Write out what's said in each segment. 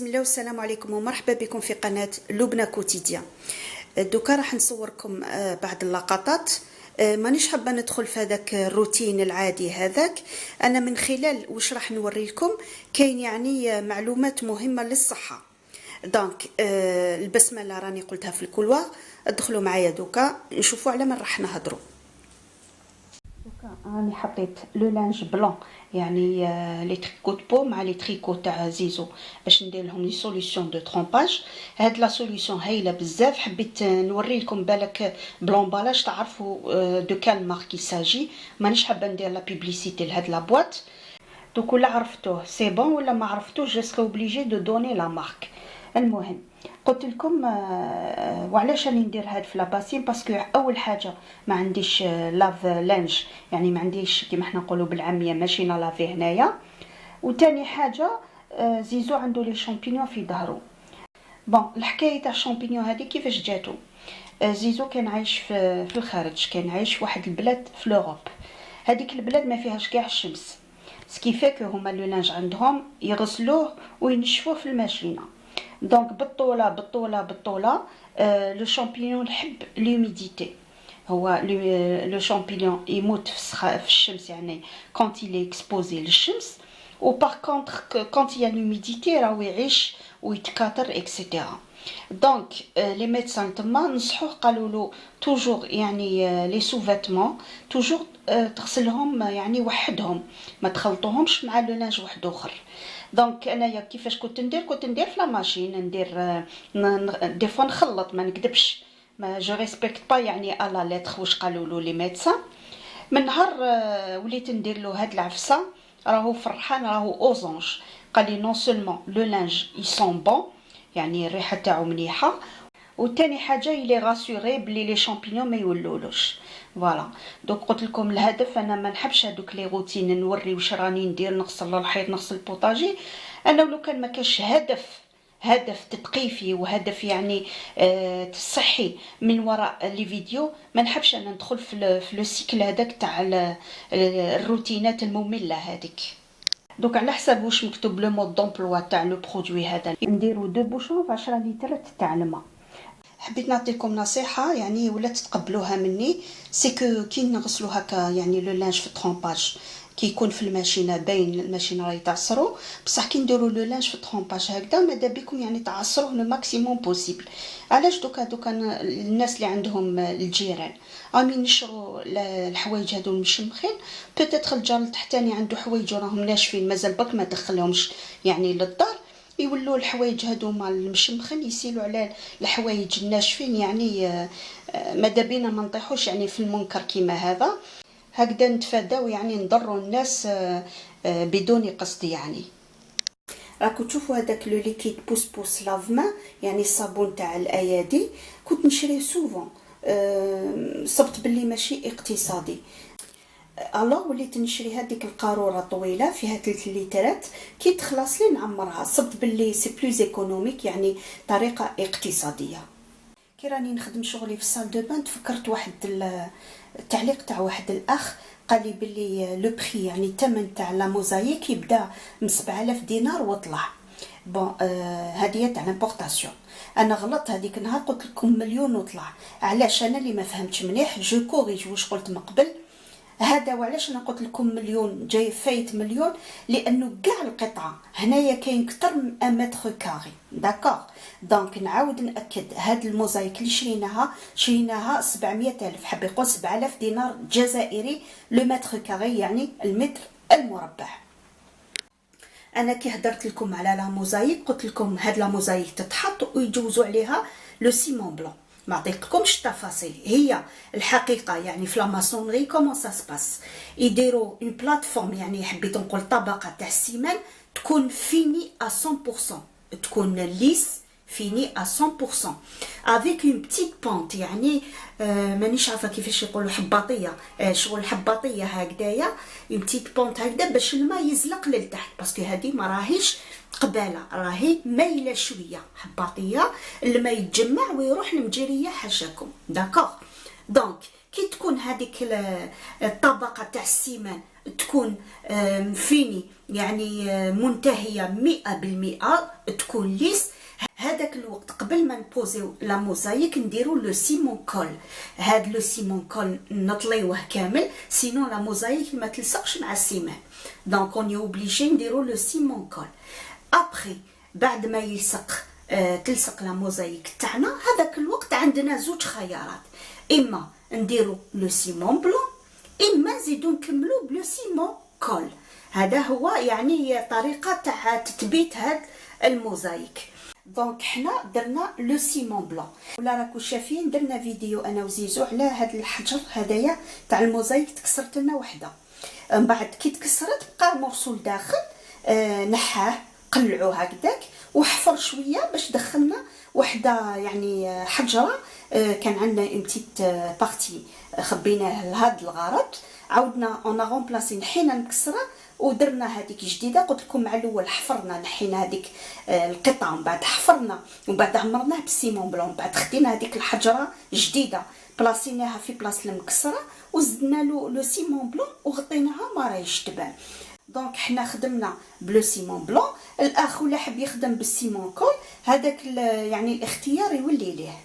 بسم الله والسلام عليكم ومرحبا بكم في قناة لبنى كوتيديان. دوكا راح نصوركم بعض اللقطات. مانيش حابه ندخل في هذاك الروتين العادي هذاك. انا من خلال واش راح نوري لكم كاين يعني معلومات مهمه للصحه. دونك البسمله راني قلتها في الكولوار. ادخلوا معايا دوكا نشوفوا على من راح نهضروا. دوكا راني حطيت لو لانج بلون يعني لي تريكو بو مع لي تريكو تاع زيزو باش ندير لهم لي سوليوشن دو ترومباج. هاد لا سوليوشن هايله بزاف، حبيت نوري لكم بالك بلومبالاج تعرفوا دو كال مارك يساجي. مانيش حابه ندير لا بوبليسيتي لهاد لا بواط. دوك ولا عرفتوه سي بون ولا ما عرفتوش جو سري اوبليجي دو دوني لا مارك. المهم قلت لكم وعلاش راني ندير هاد في لاباسين، باسكو اول حاجه ما عنديش لاف لانج، يعني ما عنديش كيما حنا نقولوا بالعاميه ماشينه لافي هنايا. وتاني حاجه زيزو عنده لي شامبينيون في ظهرو. بون الحكايه تاع الشامبينيون هذه كيفاش جاتو؟ زيزو كان عايش في الخارج، كان عايش في واحد البلاد في لوروب. هذيك البلاد ما فيهاش كاع الشمس، سكيفاك هما لو لانج عندهم يغسلوه وينشفوه في الماشينه. دونك بالطوله لو شامبينيون يحب لوميديتي. هو لو شامبينيون يموت في الشمس، يعني كونت يلي اكسبوزي للشمس. و باغ كونطخ كونت يا لوميديتي راهو يعيش ويتكاثر اكسيتيرا. دونك لي ميدسان تما نصحوه قالوا له توجور يعني لي سو فيتمون توجور تغسلهم يعني وحدهم، ما تخلطوهمش مع لو لانج واحد اخر. دونك انايا كيفاش كنت ندير في لا ماشين، ندير دي فوا نخلط، ما نكذبش، ما جو ريسبكت با يعني الا لتر واش قالوا له لي ميدسان. من نهار وليت ندير له هاد العفسه راهو فرحان، راهو اوزونج. قال لي نون سولمون لو لانج اي سون بون، يعني الريحه تاعو مليحه، وثاني حاجه يلي غاسوري بلي لي شامبينيون ما يولولوش. فوالا دونك قلت لكم الهدف، انا ما نحبش هذوك لي روتين نوري واش راني ندير، نغسل الحيط نغسل البوطاجي. انا لو كان ما كاش هدف تثقيفي وهدف يعني صحي من وراء لي فيديو، ما نحبش انا ندخل في لو سيكل هذاك تاع الروتينات الممله هذيك. دوك على حسب واش مكتوب لو مود دومبلوا تاع لو برودوي هذا، نديرو 2 بوشون في 10 لتر تاع الماء. حبيت نعطيكم نصيحه يعني ولا تتقبلوها مني، سي كي نغسلو هكا يعني لو لانج في الترومباج كي يكون في الماشينه باين الماشينه راهي تعصرو، بصح كي نديرو لو لانج في الترومباج هكذا ماذا بكم يعني تعصروه لو ماكسيموم بوسيبل. علاش دوكا الناس اللي عندهم الجيران امين يشرو الحوايج هذو المشمخين، بوتيتر الجار التحتاني عنده حوايج راهم ناشفين مازال برك ما دخلهمش يعني للدار، يولوا الحوايج هذوما المشمخين يسيلوا على الحوايج الناشفين، يعني ماذا بينا ما نطيحوش يعني في المنكر كيما هذا. هكذا نتفاداو يعني نضروا الناس بدون قصد. يعني راكو تشوفوا هذاك لو ليكيد بوس لافما، يعني الصابون تاع الايادي، كنت نشريه سوفون. صبت باللي ماشي اقتصادي، الله وليت نشري هذيك القاروره طويله فيها 3 لترات، كي تخلص لي نعمرها. صبت باللي سي بلوز ايكونوميك، يعني طريقه اقتصاديه. كي راني نخدم شغلي في الصال دو بان تفكرت واحد التعليق تاع واحد الاخ قال لي بلي لو بري يعني الثمن تاع لا موزايك يبدا من 7000 دينار وطلع. بون هذه تاع لامبورطاسيون. انا غلطت هذيك النهار، قلت لكم مليون وطلع. علاش؟ انا اللي ما فهمتش مليح جو كوريج واش قلت من قبل هذا. وعلاش انا قلت لكم مليون جاي فايت مليون؟ لانه كاع القطعه هنايا كاين اكثر من 1 متر كاري. داكوغ، دونك نعاود ناكد، هاد الموزايك اللي شريناها 700,000، حاب يقول 7000 دينار جزائري لو متر كاري، يعني المتر المربع. انا كي هدرت لكم على لا موزايك قلت لكم هاد لا موزايك تتحط ويجوزوا عليها لو سيمون بلون. ما عطيتكمش التفاصيل، هي الحقيقه يعني في لا ماسونري كومون سا سباس. يديروا اون بلاتفورم، يعني حبيت نقول طبقه تاع السيمان تكون فيني ا 100%، تكون ليس فيني ا 100% افيك اون بتيت بونت، يعني مانيش عارفه كيفاش يقولوا حباطيه، شغل حباطيه هكذايا، اون بتيت بونت هكذا باش الماء يزلق للتحت، باسكو هذه ما راهيش قباله، راهي مايله شويه حباطيه، الماء يتجمع ويروح لمجريه حاشاكم. داكوغ، دونك كي تكون هذيك الطبقه تاع السيمان تكون فيني يعني منتهيه 100%، تكون ليس. هذاك الوقت قبل ما نبوزيو لا موزايك نديرو لو سيمون كول. هاد لو سيمون كول نطليوه كامل، سينو لا موزايك ما تلصقش مع السيمان. دونك اوني اوبليجي نديرو لو سيمون كول. ابخي بعد ما يلصق تلصق لا موزايك تاعنا، هذاك الوقت عندنا زوج خيارات: اما نديرو لو سيمون بلون، اما نزيدو نكملو بلو سيمون كول. هذا هو يعني طريقه تاع تثبيت هاد الموزايك. دونك حنا درنا لو سيمون بلون، ولا راكو شايفين درنا فيديو انا وزيزو على هاد الحجر هدايا تاع الموزايك، تكسرت لنا وحده. من بعد كي تكسرت بقى المرسول داخل، نحاه قلعوه هكذاك وحفر شويه باش دخلنا وحده يعني حجره. كان عندنا اون بتيت بارتي خبيناه لهاد الغرض، عاودنا اون غومبلاسي، نحينا المكسره ودرنا هذيك جديده. قلت لكم مع الاول حفرنا، نحينا هذيك القطعه، من بعد حفرنا ومن بعد عمرناه بالسيمون بلون، بعد خدينا هذيك الحجره جديده بلاصيناها في بلاصه المكسره وزدنا له لو سيمون بلون وغطيناها ما راهيش تبان. دونك حنا خدمنا بلو سيمون بلون. الاخ ولا حب يخدم بالسيمون كول، هذاك يعني الاختيار يولي ليه.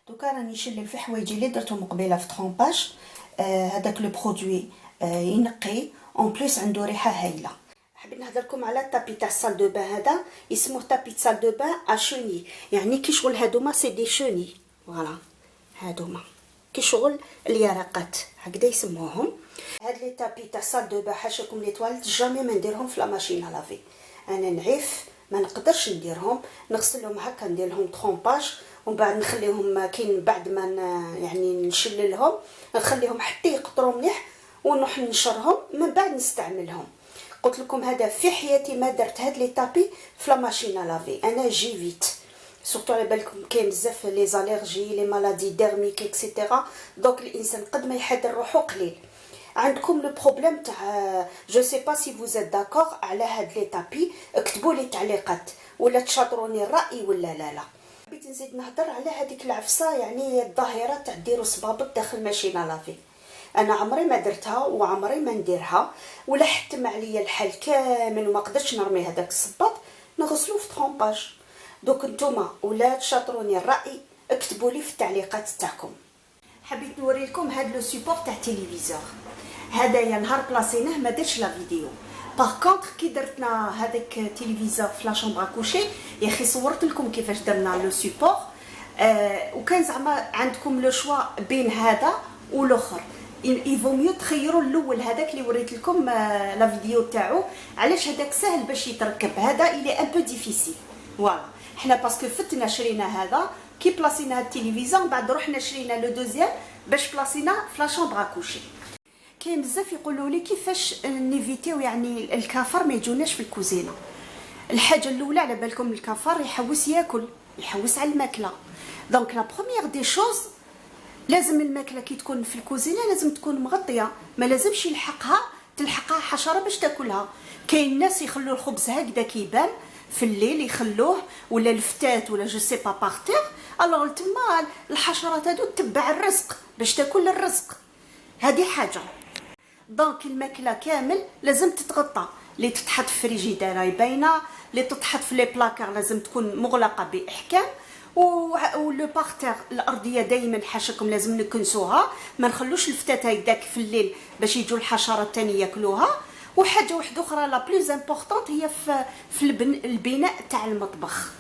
دوكا راني نشلل في حوايجي اللي درتهم قبيله في طرومباج. هذاك لو برودوي ينقي اون بليس عنده ريحه هايله. حبيت نهضر لكم على التابي تاع الصال دو بان. هذا اسمه تابي تاع الصال دو بان ا شوني، يعني كي شغل هادوما سي دي شوني. فوالا هادوما كي شغل اليرقات هكذا يسموهم. هاد لي تابي تاع الصال دو بان حاشاكم لي تواليت جامي ما نديرهم في لا ماشين لافي. انا نعيف ما نقدرش نديرهم، نغسلهم هكا ندير لهم طرومباج ومن بعد نخليهم كاين بعد ما يعني نشللهم نخليهم حتى يقطروا مليح ونروح ننشرهم من بعد نستعملهم. قلت لكم هذا في حياتي ما درت هاد لي طابي في لا ماشين لافي. انا جي فيت سورتو على بالكم كاين بزاف لي زاليرجي لي مالادي ديرميك اكسيتيرا. دونك الانسان قد ما يحضر روحو قليل. عندكم لو بروبليم تاع جو سي با سي فوز ات داكور على هاد لي طابي، اكتبوا لي تعليقات ولا تشاطروني الراي ولا لا. حبيت نزيد نهضر على هذيك العفسه، يعني الظاهره تاع ديروا صبابط داخل ماشين لافي. انا عمري ما درتها وعمري ما نديرها، ولا حتم عليا الحال كامل وما قدرتش نرمي هذاك الصباط نغسلو في طرومباج. دوك نتوما ولا تشاطروني الراي اكتبوا لي في التعليقات تاعكم. حبيت نوري لكم هذا لو سيبور تاع التلفزيون. هذايا نهار بلاصيناه ما درتش لا فيديو. باغ كونطخ كي درتنا هذاك التلفزيون في لا شومبر كوشي يا اخي صورت لكم كيفاش درنا لو سيبور. وكان زعما عندكم لو شوا بين هذا والاخر. يفو ميو تخيروا الاول هذاك اللي وريت لكم لا فيديو تاعو. علاش هذاك سهل باش يتركب، هذا الي ان بو ديفيسيل. فوالا حنا باسكو فتنا شرينا هذا كي بلاصينا التلفزيون بعد رحنا شرينا لو دوزيام باش بلاصينا في لا شومبر كوشي. كاين بزاف يقولوا لي كيفاش نيفيتيو يعني الكافر ما يجوناش في الكوزينه. الحاجه الاولى على بالكم الكافر يحوس ياكل، يحوس على الماكله. دونك لا بروميير دي شوز لازم الماكله كي تكون في الكوزينه لازم تكون مغطيه، ما لازمش تلحقها حشره باش تاكلها. كاين ناس يخلوا الخبز هكذا كيبان في الليل يخلوه ولا الفتات ولا جو سي با بارتير، الوغ تما الحشرات هادو تتبع الرزق باش تاكل الرزق. هذه حاجه. دونك الماكله كامل لازم تتغطى، اللي تتحط في فريجيدير باينه، اللي تتحط في لي بلاكار لازم تكون مغلقه باحكام. ولو بارتير الارضيه دائما حاشاكم لازم نكنسوها، ما نخلوش الفتات هكذاك في الليل باش يجوا الحشرات الثانيه ياكلوها. وحاجه واحده اخرى لا بلوز امبورطونط هي في البناء تاع المطبخ.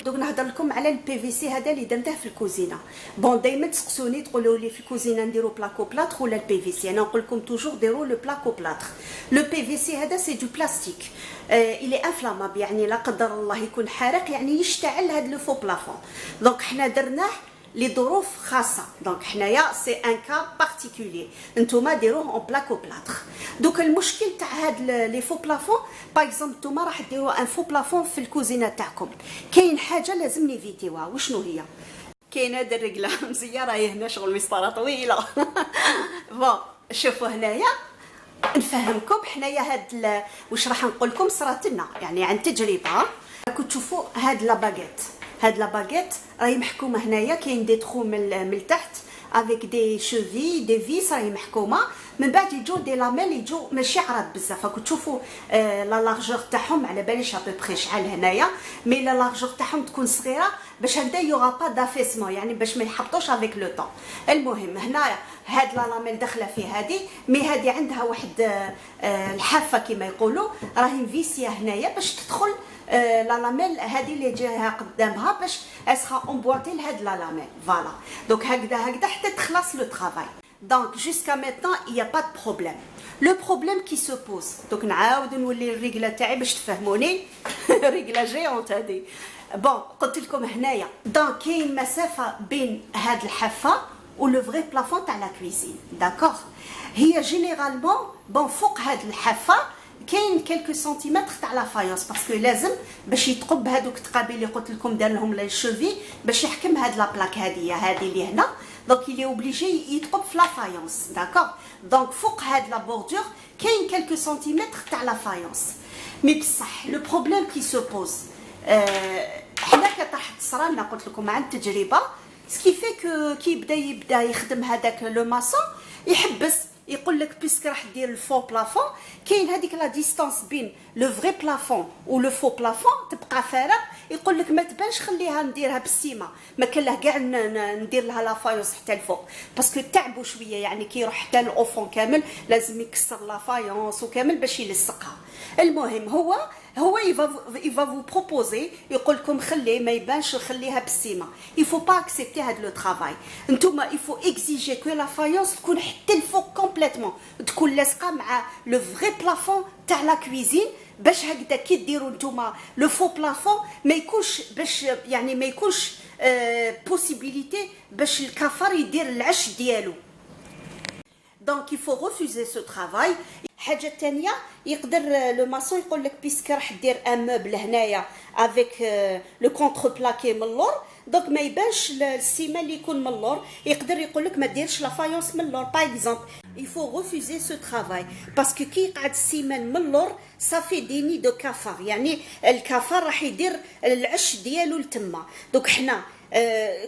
دوك نهضر لكم على البي في سي هذا اللي درناه في الكوزينه. بون دائما تسقسوني تقولوا لي في الكوزينه نديروا بلاكو بلاطر ولا البي في سي. انا نقول لكم توجور ديروا لو بلاكو بلاطر. لو بي في سي هذا سي دو بلاستيك الي انفلامابل، يعني لا قدر الله يكون حارق يعني يشتعل هذا لو فو بلافون. دونك حنا درناه لظروف خاصه. دونك حنايا سي ان كا بارتيكولي، نتوما ديروه اون بلاكو بلاطر. دوك المشكل تاع هاد لي فو بلافون باغ اكزومبل نتوما راح ديروا ان فو بلافون في الكوزينه تاعكم، كاين حاجه لازم نيفيتيوها. وشنو هي؟ كاينه هاد الرجله مزيه راهي هنا شغل مسطره طويله. بون شوفوا هنايا نفهمكم حنايا هاد واش راح نقول لكم صرات لنا يعني عن تجربه. راكم تشوفوا هاد لا باغيت، هاد لا باغيت راهي محكومه هنايا، كاين دي تخو من التحت افيك دي شوفي دي فيس راهي محكومه، من بعد يجو دي لاميل يجو ماشي عرض بزاف، راكم تشوفوا لا لارجور تاعهم على باليش ابوبري شحال هنايا، مي لا لارجور تاعهم تكون صغيره باش هكذا يوغا با دافيسمون، يعني باش ما يحبطوش افيك لو طون. المهم هنا هاد لا لاميل داخله في هادي، مي هادي عندها واحد الحافه كما يقولوا، راهي مفيسيه هنايا باش تدخل لا لاميل هذه اللي جاها قدامها باش اسخا امبوارتي لهاد لا لاميل. فوالا دونك هكذا حتى تخلص لو طرافاي. دونك جوسكا ميتون il y a pas de problème. لو بروبليم كي سو بوز، دونك نعاود نولي الريغله تاعي باش تفهموني ريغله جيونت هذه. بون قلت لكم هنايا دونك كاين مسافه بين هاد الحافه و لو فري بلافون تاع لا كويزين، داكوغ. هي جينيرالمون بون فوق هاد الحافه كاين كلكو سنتيمتر تاع لا فايونس، باسكو لازم باش يتقب هذوك التقابيل اللي قلت لكم دار لهم لي شوفي باش يحكم هاد لا بلاك هذه اللي هنا، دونك يلي اوبليجي يتقب في لا فايونس، داكوغ. دونك فوق هاد لا بوردور كاين كلكو سنتيمتر تاع لا فايونس، مي بصح لو بروبليم كي سو بوز حنا كطاحت صرالنا قلت لكم عن التجربه، سكي في كو كي يبدا يخدم هذاك لو ماسون يحبس، يقول لك بيسك راح دير الفو بلافون، كاين هذيك لا ديستانس بين لو فري بلافون و لو فو بلافون تبقى فارغ، يقول لك ما تبانش خليها نديرها بالسيما، ما كان له كاع ندير لها لا فايونس حتى الفوق، باسكو تعبوا شويه، يعني كي يروح حتى الاوفون كامل لازم يكسر لا فايونس وكامل باش يلصقها. المهم هو يفا فو بروبوزي، يقول لكم خليه ما يبانش، خليها بالسيما. يفو با اكسبتي هاد لو طرافاي، نتوما يفو اكزيجي كو لا فايونس تكون حتى الفوق كومبليتمون، تكون لاصقه مع لو فري بلافون تاع لا كويزين، باش هكذا كي ديروا نتوما لو فو بلافون ما يكونش باش يعني ما يكونش بوسيبيليتي باش الكفر يدير العش ديالو. دونك يفو ريفوزي سو طرافاي. حاجه ثانيه يقدر لو ماسون يقول لك بيسك راح دير ان موبل هنايا افيك لو كونتر بلاكي من اللور، دونك ما يبانش السيما اللي يكون من اللور، يقدر يقول لك ما ديرش لا فايونس من اللور. باغ اكزومبل يفو ريفوزي سو طرافاي، باسكو كي يقعد السيمان من اللور صافي ديني دو كافار، يعني الكافر راح يدير العش ديالو لتما. دونك حنا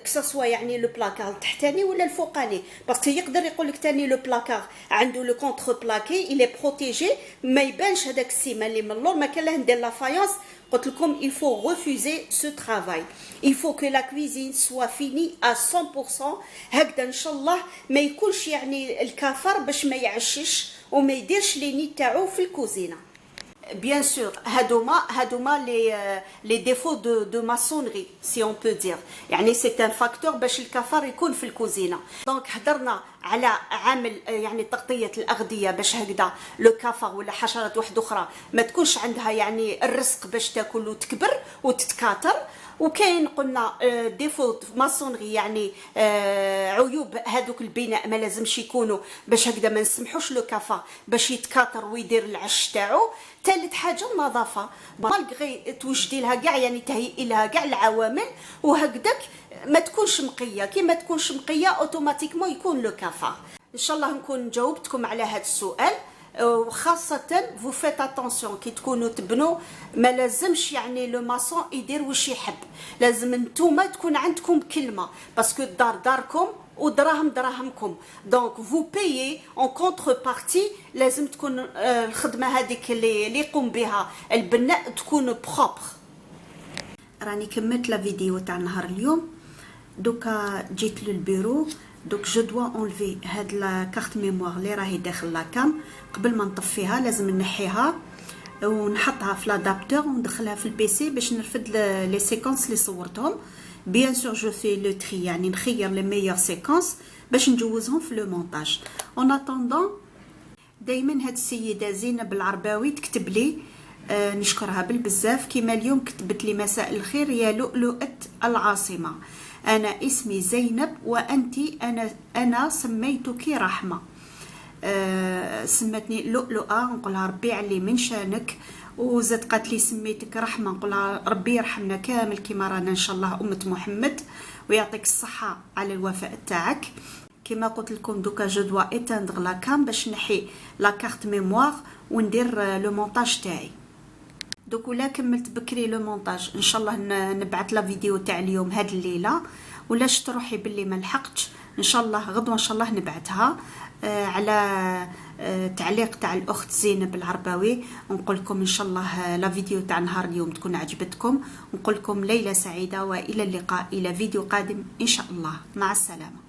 كسوا يعني لو بلاكار التحتاني ولا الفوقاني، باسكو يقدر يقول لك ثاني لو بلاكار عنده لو كونتر بلاكي إلي بروتيجي، ما يبانش هذاك السيمان اللي من اللور، ما كان له ندير لا فايونس. قلت لكم il faut refuser ce travail, il faut que la cuisine soit finie à 100%، هكذا ان شاء الله ما يكونش يعني الكافر باش ما يعشش وما يديرش لي نيت تاعو في الكوزينه. Bien sûr, هادوما les défauts de maçonnerie, si on peut dire. يعني c'est un facteur باش الكفر يكون في الكوزينه. دونك هضرنا على عامل يعني تغطيه الاغذيه باش هكذا لو كافر ولا حشرات واحده اخرى ما تكونش عندها يعني الرزق باش تاكل وتكبر وتتكاثر. وكاين قلنا ديفو ماسونري يعني عيوب هذوك البناء ما لازمش يكونوا باش هكذا ما نسمحوش لو كافا باش يتكاثر ويدير العش تاعو. ثالث حاجه النظافه، مالغري توجدي لها كاع يعني تهيئي لها كاع العوامل وهكذاك ما تكونش مقيه، كي ما تكونش مقيه اوتوماتيكمون يكون لو كافا. ان شاء الله نكون جاوبتكم على هذا السؤال. وخاصة فو فيت اتونسيون كي تكونوا تبنوا ما لازمش يعني لو ماسون يدير واش يحب، لازم نتوما تكون عندكم كلمة، باسكو الدار داركم ودراهم دراهمكم. دونك فو بايي اون كونتر بارتي، لازم تكون الخدمة هذيك اللي يقوم بها البناء تكون بروبر. راني كملت لا فيديو تاع نهار اليوم، دوكا جيت للبيرو. دوك جو دوا اونلفي هاد لا كارت ميموار اللي راهي داخل لاكام، قبل ما نطفيها لازم نحيها ونحطها في لادابتور وندخلها في البيسي باش نرفد لي سيكونس اللي صورتهم. بيان سور جو في لو تري، يعني نخير لي ميور سيكونس باش نجوزهم في لو مونتاج. اون اتوندون دائما هاد السيده زينب العرباوي تكتب لي نشكرها بالبزاف، كيما اليوم كتبت لي مساء الخير يا لؤلؤة العاصمة، أنا اسمي زينب وأنتي أنا سميتك رحمة. سمتني لؤلؤة، نقولها ربي يعلي من شانك. وزاد قالت لي سميتك رحمة، نقولها ربي يرحمنا كامل كيما رانا إن شاء الله أمة محمد، ويعطيك الصحة على الوفاء تاعك. كما قلت لكم دوكا جو دوا ايتاندغ لا كام باش نحي لا كارت ميموار وندير لو مونتاج تاعي. دوك ولا كملت بكري لو مونتاج ان شاء الله نبعث لا فيديو تاع اليوم هاد الليله، ولا شت روحي باللي ما لحقتش ان شاء الله غدوه ان شاء الله نبعثها على تعليق تاع الاخت زينب العرباوي، ونقول لكم ان شاء الله لا فيديو تاع نهار اليوم تكون عجبتكم، ونقول لكم ليله سعيده والى اللقاء الى فيديو قادم ان شاء الله. مع السلامه.